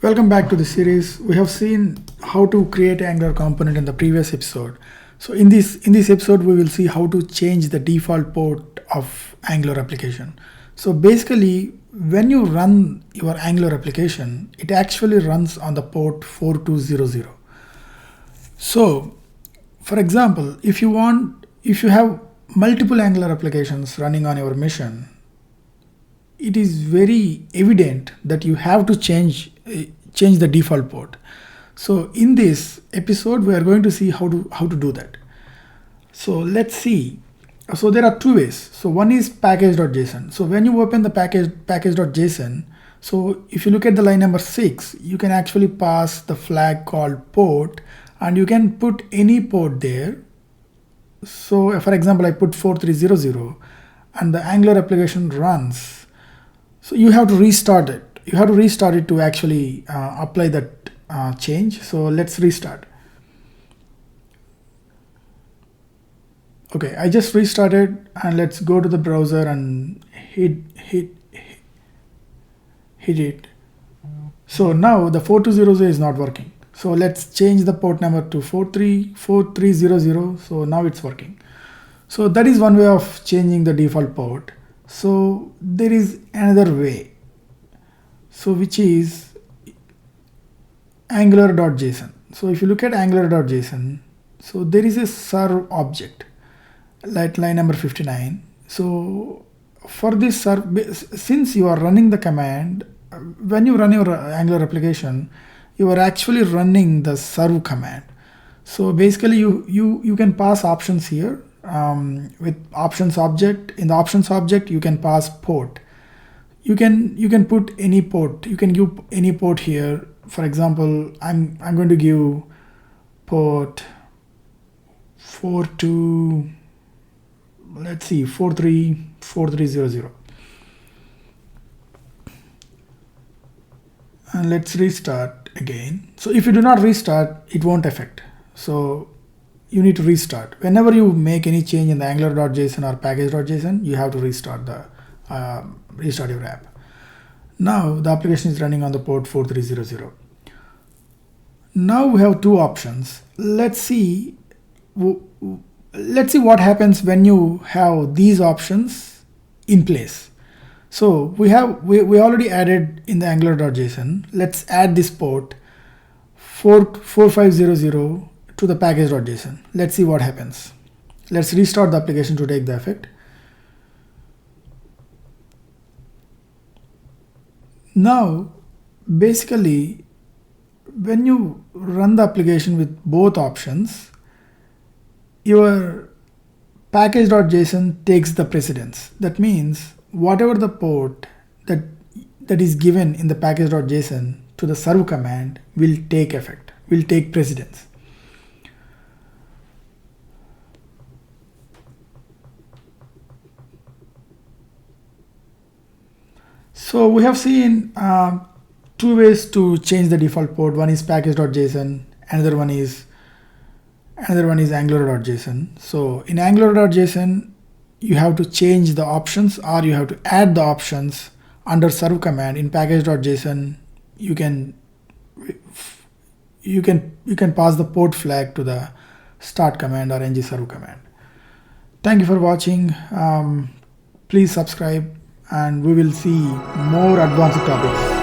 Welcome back to the series. We have seen how to create Angular component in the previous episode. So in this episode, we will see how to change the default port of Angular application. So basically, when you run your Angular application, it actually runs on the port 4200. So for example, if you have multiple Angular applications running on your machine, it is very evident that you have to change the default port. So in this episode, we are going to see how to do that. So let's see. So there are two ways. So one is package.json. So when you open the package.json, so if you look at the line number 6, you can actually pass the flag called port, and you can put any port there. So for example, I put 4300 and the Angular application runs. So you have to restart it. You have to restart it to actually apply that change. So let's restart. Okay, I just restarted, and let's go to the browser and hit it. So now the 4200 is not working. So let's change the port number to 4300. So now it's working. So that is one way of changing the default port. So there is another way, so which is angular.json. So if you look at angular.json, so there is a serve object, like line number 59. So for this serve, since you are running the command, when you run your Angular application, you are actually running the serve command. So basically you can pass options here. With options object, in the options object you can pass port. You can put any port. You can give any port here. For example, I'm going to give port 4300, and let's restart again. So if you do not restart, it won't affect. So you need to restart. Whenever you make any change in the angular.json or package.json, you have to restart your app. Now the application is running on the port 4300. Now we have two options. Let's see what happens when you have these options in place. So we already added in the angular.json. Let's add this port 4500 to the package.json. Let's see what happens. Let's restart the application to take the effect. Now, basically, when you run the application with both options, your package.json takes the precedence. That means whatever the port that is given in the package.json to the serve command will take effect, will take precedence. So we have seen two ways to change the default port. One is package.json, another one is angular.json. So in angular.json, you have to change the options, or you have to add the options under serve command. In package.json, you can pass the port flag to the start command or ng serve command. Thank you for watching. Please subscribe, and we will see more advanced topics.